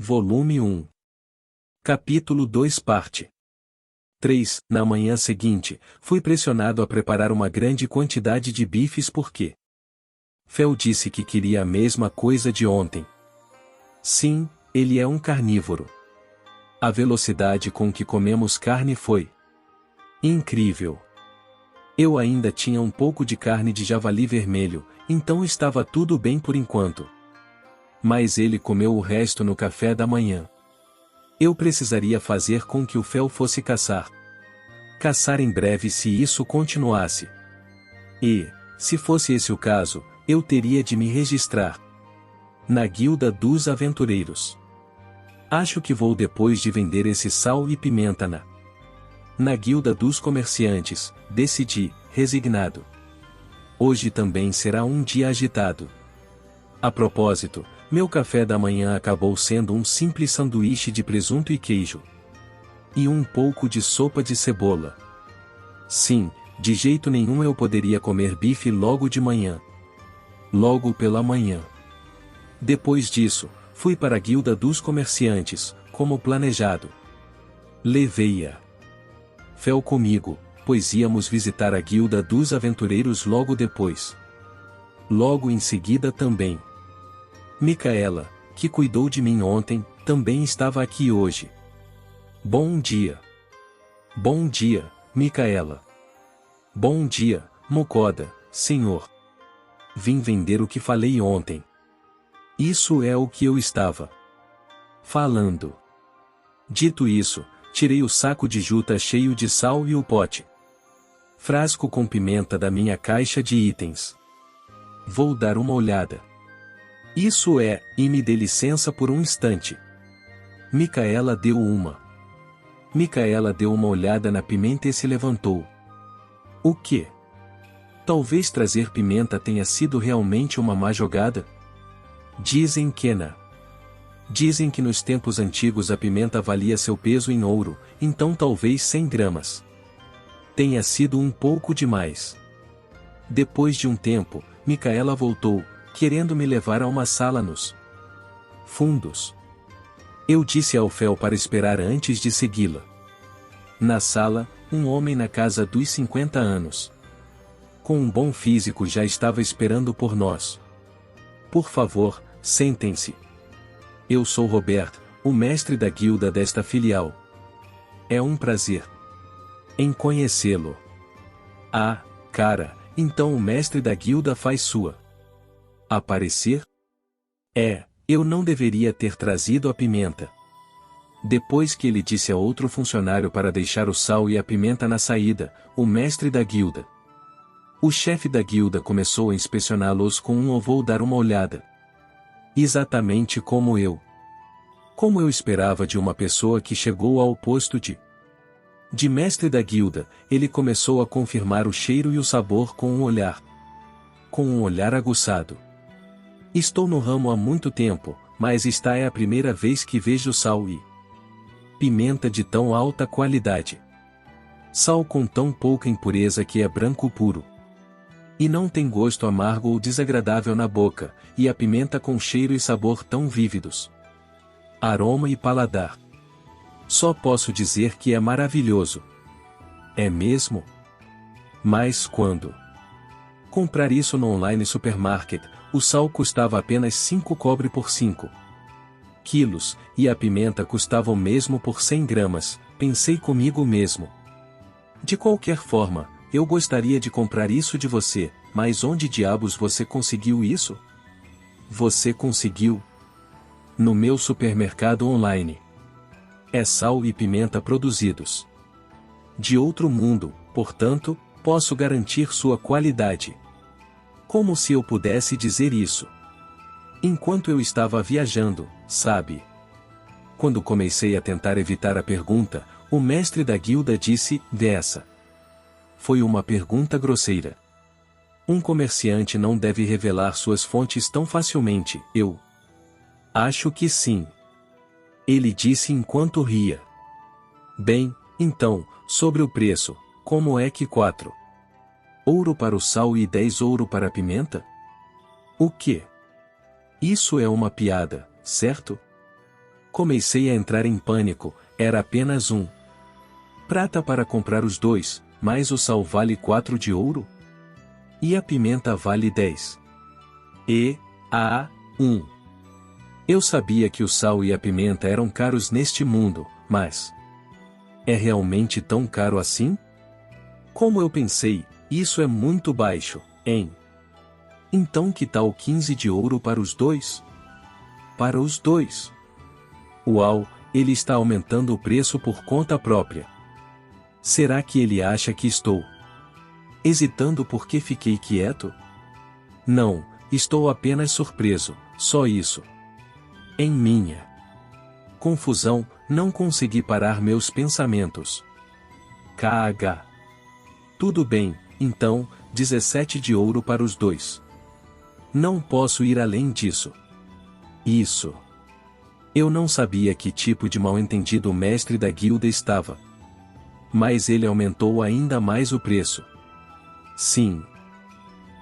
Volume 1. Capítulo 2 Parte 3. Na manhã seguinte, fui pressionado a preparar uma grande quantidade de bifes porque Fel disse que queria a mesma coisa de ontem. Sim, ele é um carnívoro. A velocidade com que comemos carne foi incrível. Eu ainda tinha um pouco de carne de javali vermelho, então estava tudo bem por enquanto. Mas ele comeu o resto no café da manhã. Eu precisaria fazer com que o Fel fosse caçar. Caçar em breve se isso continuasse. E, se fosse esse o caso, eu teria de me registrar na Guilda dos Aventureiros. Acho que vou depois de vender esse sal e pimenta na Guilda dos Comerciantes, decidi, resignado. Hoje também será um dia agitado. A propósito, meu café da manhã acabou sendo um simples sanduíche de presunto e queijo. E um pouco de sopa de cebola. Sim, de jeito nenhum eu poderia comer bife logo de manhã. Logo pela manhã. Depois disso, fui para a Guilda dos Comerciantes, como planejado. Levei-a Fel comigo, pois íamos visitar a Guilda dos Aventureiros logo depois. Logo em seguida também. Micaela, que cuidou de mim ontem, também estava aqui hoje. Bom dia. Bom dia, Micaela. Bom dia, Mocoda, senhor. Vim vender o que falei ontem. Isso é o que eu estava falando. Dito isso, tirei o saco de juta cheio de sal e o pote frasco com pimenta da minha caixa de itens. Vou dar uma olhada. Isso é, e me dê licença por um instante. Micaela deu uma olhada na pimenta e se levantou. O quê? Talvez trazer pimenta tenha sido realmente uma má jogada? Dizem que nos tempos antigos a pimenta valia seu peso em ouro, então talvez 100 gramas. Tenha sido um pouco demais. Depois de um tempo, Micaela voltou, querendo me levar a uma sala nos fundos. Eu disse ao Fel para esperar antes de segui-la. Na sala, um homem na casa dos 50 anos. Com um bom físico já estava esperando por nós. Por favor, sentem-se. Eu sou Robert, o mestre da guilda desta filial. É um prazer em conhecê-lo. Ah, cara, então o mestre da guilda faz sua aparecer? Eu não deveria ter trazido a pimenta. Depois que ele disse a outro funcionário para deixar o sal e a pimenta na saída, o mestre da guilda. O chefe da guilda começou a inspecioná-los com um vou dar uma olhada. Exatamente como eu. Como eu esperava de uma pessoa que chegou ao posto de mestre da guilda, ele começou a confirmar o cheiro e o sabor com um olhar. Com um olhar aguçado. Estou no ramo há muito tempo, mas esta é a primeira vez que vejo sal e pimenta de tão alta qualidade. Sal com tão pouca impureza que é branco puro. E não tem gosto amargo ou desagradável na boca, e a pimenta com cheiro e sabor tão vívidos. Aroma e paladar. Só posso dizer que é maravilhoso. É mesmo? Mas quando comprar isso no online supermarket, o sal custava apenas 5 cobre por 5 quilos, e a pimenta custava o mesmo por 100 gramas, pensei comigo mesmo. De qualquer forma, eu gostaria de comprar isso de você, mas onde diabos você conseguiu isso? Você conseguiu? No meu supermercado online. É sal e pimenta produzidos de outro mundo, portanto, posso garantir sua qualidade. Como se eu pudesse dizer isso? Enquanto eu estava viajando, sabe? Quando comecei a tentar evitar a pergunta, o mestre da guilda disse, dessa. Foi uma pergunta grosseira. Um comerciante não deve revelar suas fontes tão facilmente, eu acho que sim. Ele disse enquanto ria. Bem, então, sobre o preço, como é que 4 ouro para o sal e 10 ouro para a pimenta? O quê? Isso é uma piada, certo? Comecei a entrar em pânico, era apenas um prata para comprar os dois, mas o sal vale 4 de ouro? E a pimenta vale 10. Eu sabia que o sal e a pimenta eram caros neste mundo, mas é realmente tão caro assim? Como eu pensei, isso é muito baixo, hein? Então que tal 15 de ouro para os dois? Para os dois. Uau, ele está aumentando o preço por conta própria. Será que ele acha que estou hesitando porque fiquei quieto? Não, estou apenas surpreso, só isso. Em minha confusão, não consegui parar meus pensamentos. KH. Tudo bem, então, 17 de ouro para os dois. Não posso ir além disso. Isso. Eu não sabia que tipo de mal-entendido o mestre da guilda estava. Mas ele aumentou ainda mais o preço. Sim.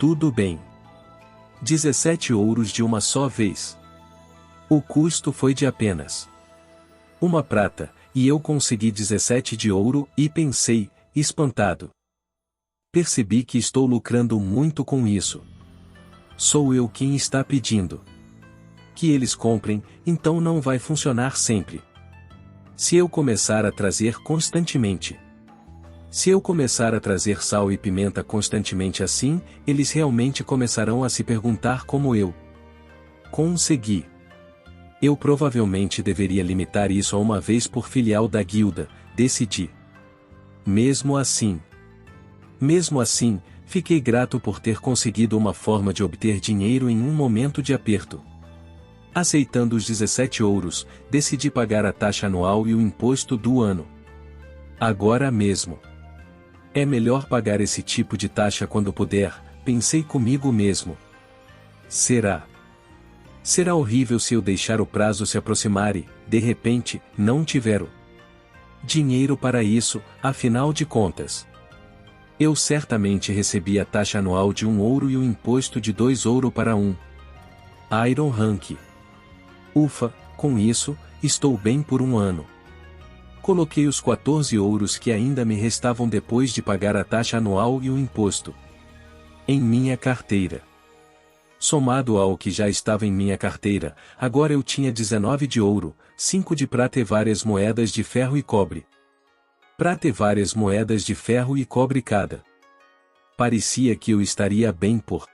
Tudo bem. 17 ouros de uma só vez. O custo foi de apenas uma prata, e eu consegui 17 de ouro e pensei, espantado. Percebi que estou lucrando muito com isso. Sou eu quem está pedindo que eles comprem, então não vai funcionar sempre. Se eu começar a trazer constantemente. Se eu começar a trazer sal e pimenta constantemente assim, eles realmente começarão a se perguntar como eu consegui. Eu provavelmente deveria limitar isso a uma vez por filial da guilda, decidi. Mesmo assim, fiquei grato por ter conseguido uma forma de obter dinheiro em um momento de aperto. Aceitando os 17 ouros, decidi pagar a taxa anual e o imposto do ano. Agora mesmo. É melhor pagar esse tipo de taxa quando puder, pensei comigo mesmo. Será horrível se eu deixar o prazo se aproximar e, de repente, não tiver o dinheiro para isso, afinal de contas. Eu certamente recebi a taxa anual de 1 ouro e o imposto de 2 ouro para 1 Iron Rank. Ufa, com isso, estou bem por um ano. Coloquei os 14 ouros que ainda me restavam depois de pagar a taxa anual e o imposto em minha carteira. Somado ao que já estava em minha carteira, agora eu tinha 19 de ouro, 5 de prata e várias moedas de ferro e cobre. Prata e várias moedas de ferro e cobre cada. Parecia que eu estaria bem por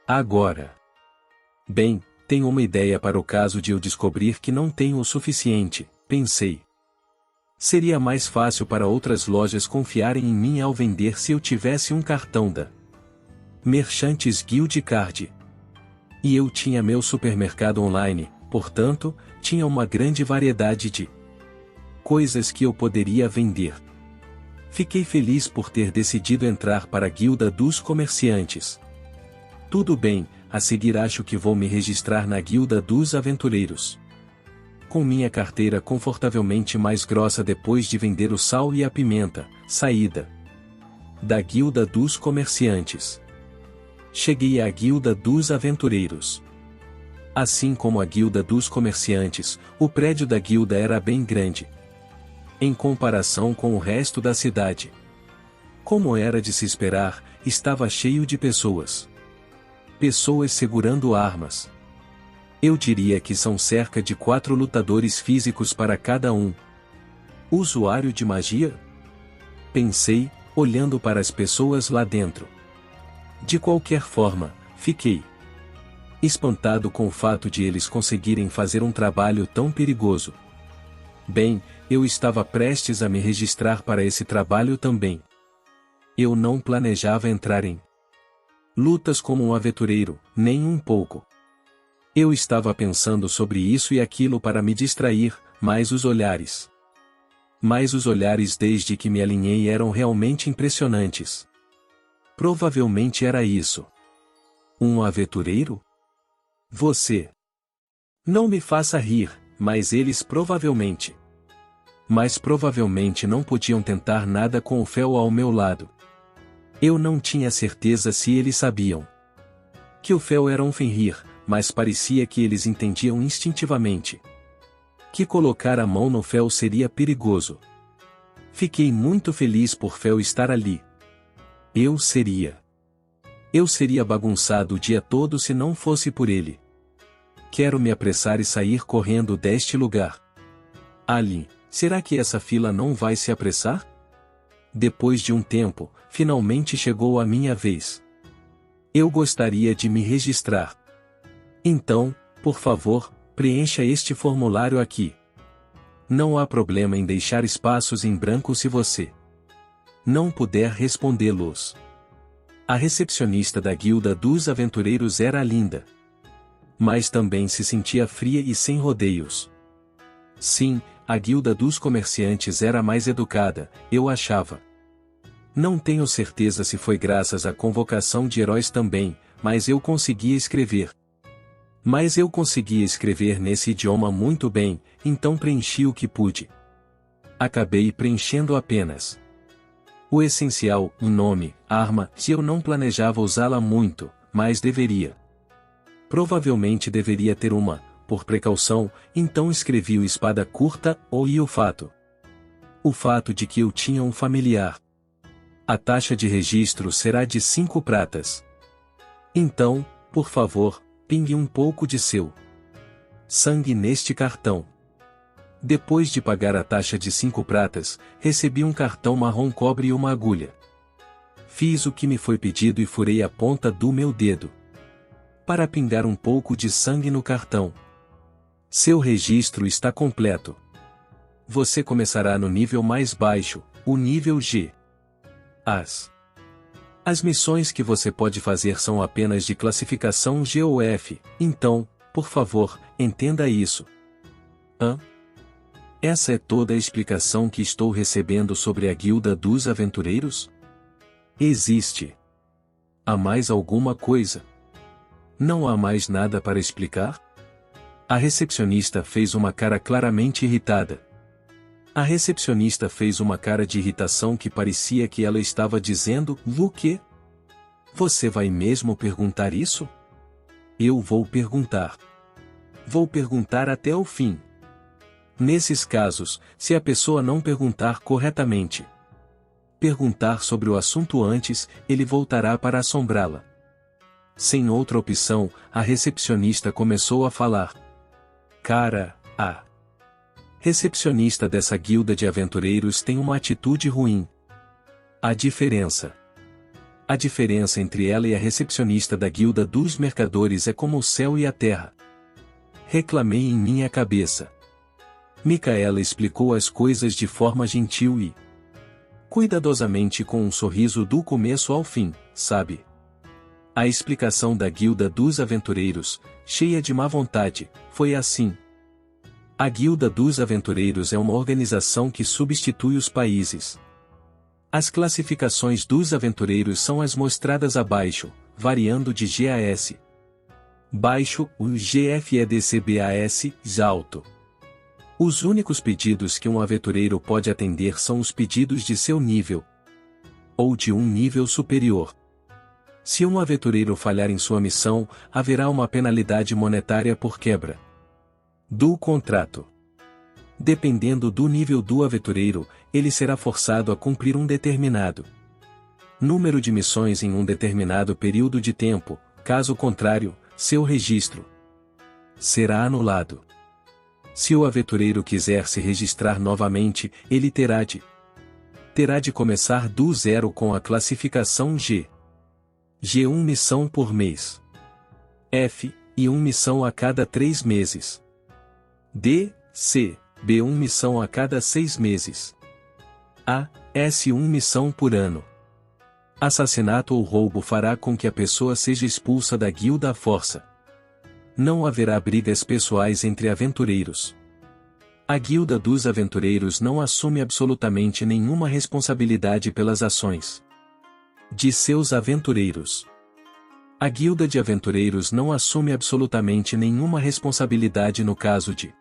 agora. Bem, tenho uma ideia para o caso de eu descobrir que não tenho o suficiente, pensei. Seria mais fácil para outras lojas confiarem em mim ao vender se eu tivesse um cartão da Merchants Guild Card. E eu tinha meu supermercado online, portanto, tinha uma grande variedade de coisas que eu poderia vender. Fiquei feliz por ter decidido entrar para a guilda dos comerciantes. Tudo bem, a seguir acho que vou me registrar na guilda dos aventureiros. Com minha carteira confortavelmente mais grossa depois de vender o sal e a pimenta, saída da guilda dos comerciantes. Cheguei à guilda dos aventureiros. Assim como a guilda dos comerciantes, o prédio da guilda era bem grande em comparação com o resto da cidade. Como era de se esperar, estava cheio de pessoas. Pessoas segurando armas. Eu diria que são cerca de 4 lutadores físicos para cada um. Usuário de magia? Pensei, olhando para as pessoas lá dentro. De qualquer forma, fiquei espantado com o fato de eles conseguirem fazer um trabalho tão perigoso. Bem, eu estava prestes a me registrar para esse trabalho também. Eu não planejava entrar em lutas como um aventureiro, nem um pouco. Eu estava pensando sobre isso e aquilo para me distrair, mas os olhares desde que me alinhei eram realmente impressionantes. Provavelmente era isso. Um aventureiro? Você. Não me faça rir, mas eles provavelmente não podiam tentar nada com o Fel ao meu lado. Eu não tinha certeza se eles sabiam que o Fel era um Fenrir, mas parecia que eles entendiam instintivamente que colocar a mão no Fel seria perigoso. Fiquei muito feliz por Fel estar ali. Eu seria bagunçado o dia todo se não fosse por ele. Quero me apressar e sair correndo deste lugar. Alien, será que essa fila não vai se apressar? Depois de um tempo, finalmente chegou a minha vez. Eu gostaria de me registrar. Então, por favor, preencha este formulário aqui. Não há problema em deixar espaços em branco se você não puder respondê-los. A recepcionista da Guilda dos Aventureiros era linda. Mas também se sentia fria e sem rodeios. Sim, a Guilda dos Comerciantes era mais educada, eu achava. Não tenho certeza se foi graças à convocação de heróis também, mas eu conseguia escrever. Nesse idioma muito bem, então preenchi o que pude. Acabei preenchendo apenas o essencial, o nome, arma, se eu não planejava usá-la muito, mas deveria. Provavelmente deveria ter uma, por precaução, então escrevi o espada curta, e o fato. O fato de que eu tinha um familiar. A taxa de registro será de 5 pratas. Então, por favor, pingue um pouco de seu sangue neste cartão. Depois de pagar a taxa de 5 pratas, recebi um cartão marrom cobre e uma agulha. Fiz o que me foi pedido e furei a ponta do meu dedo para pingar um pouco de sangue no cartão. Seu registro está completo. Você começará no nível mais baixo, o nível G. As missões que você pode fazer são apenas de classificação G ou F, então, por favor, entenda isso. Essa é toda a explicação que estou recebendo sobre a Guilda dos Aventureiros? Existe. Há mais alguma coisa? Não há mais nada para explicar? A recepcionista fez uma cara claramente irritada. A recepcionista fez uma cara de irritação que parecia que ela estava dizendo: Luke? Você vai mesmo perguntar isso? Eu vou perguntar. Vou perguntar até o fim. Nesses casos, se a pessoa não perguntar corretamente, perguntar sobre o assunto antes, ele voltará para assombrá-la. Sem outra opção, a recepcionista começou a falar. Cara, a recepcionista dessa guilda de aventureiros tem uma atitude ruim. A diferença entre ela e a recepcionista da guilda dos mercadores é como o céu e a terra. Reclamei em minha cabeça. Micaela explicou as coisas de forma gentil e cuidadosamente com um sorriso do começo ao fim, sabe? A explicação da Guilda dos Aventureiros, cheia de má vontade, foi assim. A Guilda dos Aventureiros é uma organização que substitui os países. As classificações dos aventureiros são as mostradas abaixo, variando de G a S. Baixo, o GFEDCBAS, alto. Os únicos pedidos que um aventureiro pode atender são os pedidos de seu nível, ou de um nível superior. Se um aventureiro falhar em sua missão, haverá uma penalidade monetária por quebra do contrato. Dependendo do nível do aventureiro, ele será forçado a cumprir um determinado número de missões em um determinado período de tempo, caso contrário, seu registro será anulado. Se o aventureiro quiser se registrar novamente, ele terá de começar do zero com a classificação G. G1 missão por mês. F, e 1 missão a cada 3 meses. D, C, B1 missão a cada 6 meses. A, S1 missão por ano. Assassinato ou roubo fará com que a pessoa seja expulsa da guilda à força. Não haverá brigas pessoais entre aventureiros. A Guilda dos Aventureiros não assume absolutamente nenhuma responsabilidade pelas ações de seus aventureiros. A Guilda de Aventureiros não assume absolutamente nenhuma responsabilidade no caso de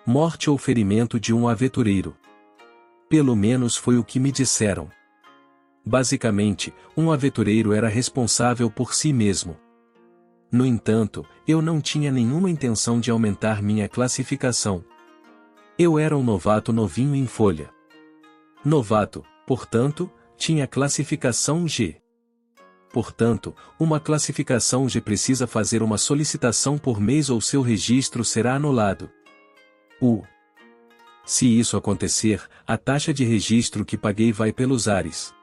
morte ou ferimento de um aventureiro. Pelo menos foi o que me disseram. Basicamente, um aventureiro era responsável por si mesmo. No entanto, eu não tinha nenhuma intenção de aumentar minha classificação. Eu era um novato novinho em folha. Novato, portanto, tinha classificação G. Portanto, uma classificação G precisa fazer uma solicitação por mês ou seu registro será anulado. Se isso acontecer, a taxa de registro que paguei vai pelos ares.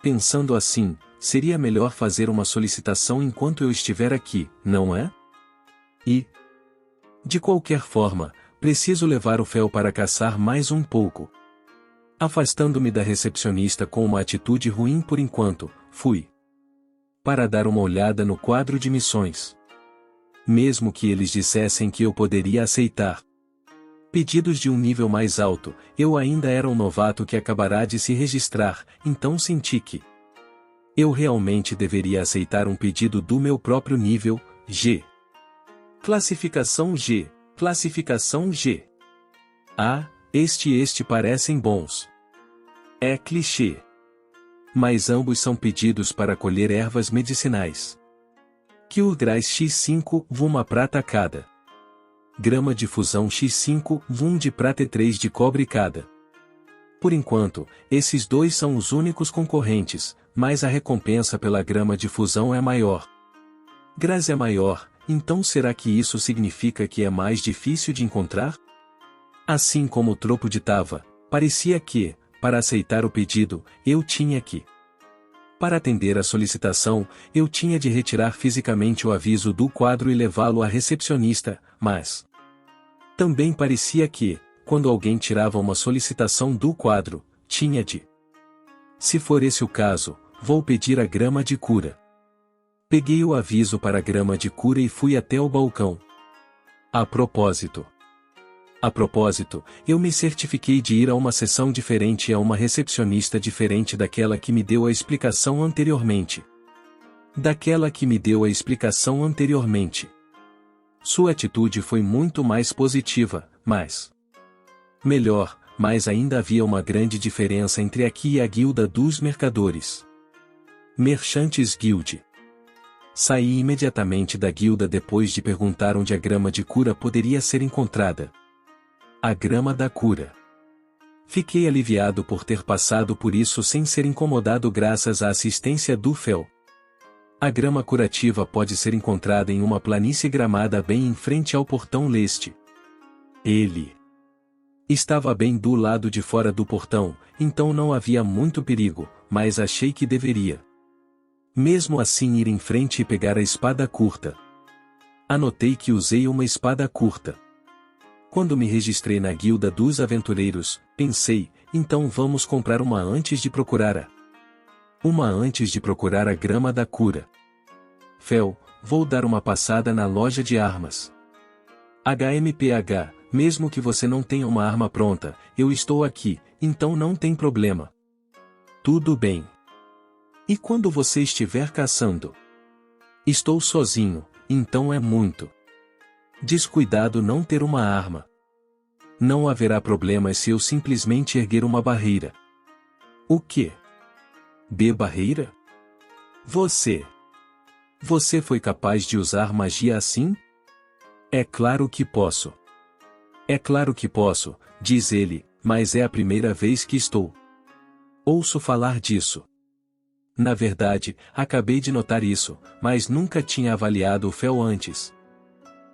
Pensando assim, seria melhor fazer uma solicitação enquanto eu estiver aqui, não é? De qualquer forma, preciso levar o Fel para caçar mais um pouco. Afastando-me da recepcionista com uma atitude ruim por enquanto, fui para dar uma olhada no quadro de missões. Mesmo que eles dissessem que eu poderia aceitar pedidos de um nível mais alto, eu ainda era um novato que acabará de se registrar, então senti que eu realmente deveria aceitar um pedido do meu próprio nível, G. Classificação G. Classificação G. Este parecem bons. É clichê. Mas ambos são pedidos para colher ervas medicinais. Quilgrais X5, uma prata cada. Grama de fusão X5, de prata e 3 de cobre cada. Por enquanto, esses dois são os únicos concorrentes, mas a recompensa pela grama de fusão é maior. Graz é maior, então será que isso significa que é mais difícil de encontrar? Assim como o tropo ditava, parecia que, para aceitar o pedido, eu tinha que. Para atender a solicitação, eu tinha de retirar fisicamente o aviso do quadro e levá-lo à recepcionista, mas também parecia que, quando alguém tirava uma solicitação do quadro, tinha de. Se for esse o caso, vou pedir a grama de cura. Peguei o aviso para a grama de cura e fui até o balcão. A propósito, eu me certifiquei de ir a uma sessão diferente e a uma recepcionista diferente daquela que me deu a explicação anteriormente. Sua atitude foi muito mais positiva, mas ainda havia uma grande diferença entre aqui e a guilda dos mercadores. Merchantes Guild. Saí imediatamente da guilda depois de perguntar onde a grama de cura poderia ser encontrada. A grama da cura. Fiquei aliviado por ter passado por isso sem ser incomodado graças à assistência do Fel. A grama curativa pode ser encontrada em uma planície gramada bem em frente ao portão leste. Ele estava bem do lado de fora do portão, então não havia muito perigo, mas achei que deveria. Mesmo assim ir em frente e pegar a espada curta. Anotei que usei uma espada curta. Quando me registrei na guilda dos aventureiros, pensei, então vamos comprar uma antes de procurar a grama da cura. Fel, vou dar uma passada na loja de armas. HMPH, mesmo que você não tenha uma arma pronta, eu estou aqui, então não tem problema. Tudo bem. E quando você estiver caçando? Estou sozinho, então é muito descuidado não ter uma arma. Não haverá problemas se eu simplesmente erguer uma barreira. O quê? Barreira? Você foi capaz de usar magia assim? É claro que posso. Diz ele, mas é a primeira vez que estou. Ouço falar disso. Na verdade, acabei de notar isso, mas nunca tinha avaliado o Fel antes.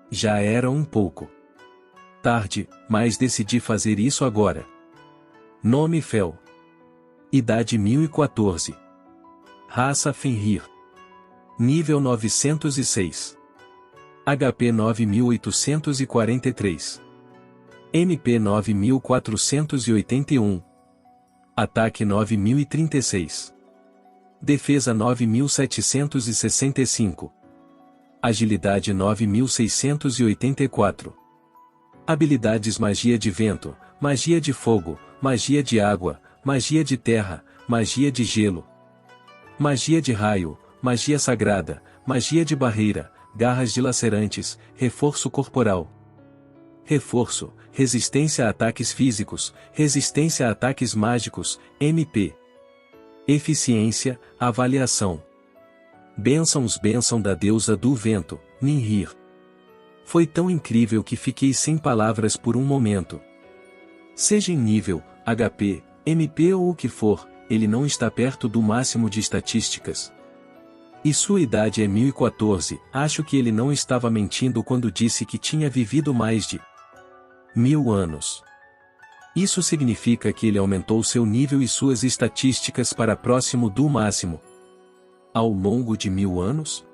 Já era um pouco tarde, mas decidi fazer isso agora. Nome Fel. Idade 1014. Raça Fenrir. Nível 906. HP 9843. MP 9481. Ataque 9036. Defesa 9765. Agilidade 9684. Habilidades: magia de vento, magia de fogo, magia de água, magia de terra, magia de gelo, magia de raio, magia sagrada, magia de barreira, garras dilacerantes, reforço corporal. Reforço, resistência a ataques físicos, resistência a ataques mágicos, MP. Eficiência, avaliação. Bênção da deusa do vento, Ninhir. Foi tão incrível que fiquei sem palavras por um momento. Seja em nível, HP, MP ou o que for, ele não está perto do máximo de estatísticas. E sua idade é 1014, acho que ele não estava mentindo quando disse que tinha vivido mais de 1000 anos. Isso significa que ele aumentou seu nível e suas estatísticas para próximo do máximo. Ao longo de 1000 anos?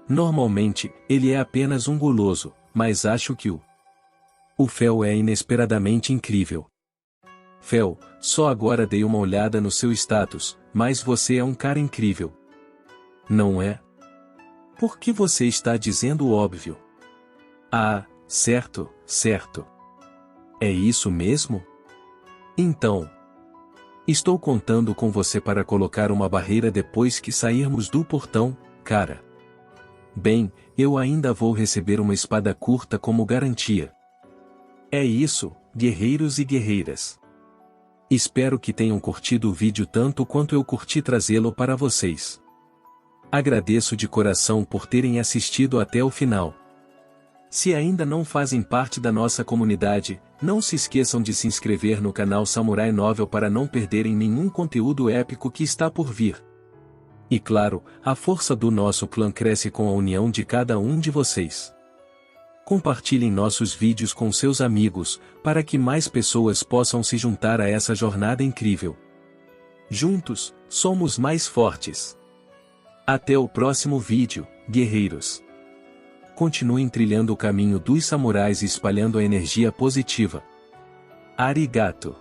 Normalmente, ele é apenas um guloso, mas acho que o Fel é inesperadamente incrível. Fel, só agora dei uma olhada no seu status, mas você é um cara incrível. Não é? Por que você está dizendo o óbvio? Ah, certo, certo. É isso mesmo? Então, estou contando com você para colocar uma barreira depois que sairmos do portão, cara. Bem, eu ainda vou receber uma espada curta como garantia. É isso, guerreiros e guerreiras. Espero que tenham curtido o vídeo tanto quanto eu curti trazê-lo para vocês. Agradeço de coração por terem assistido até o final. Se ainda não fazem parte da nossa comunidade, não se esqueçam de se inscrever no canal Samurai Novel para não perderem nenhum conteúdo épico que está por vir. E claro, a força do nosso clã cresce com a união de cada um de vocês. Compartilhem nossos vídeos com seus amigos, para que mais pessoas possam se juntar a essa jornada incrível. Juntos, somos mais fortes. Até o próximo vídeo, guerreiros. Continuem trilhando o caminho dos samurais e espalhando a energia positiva. Arigato.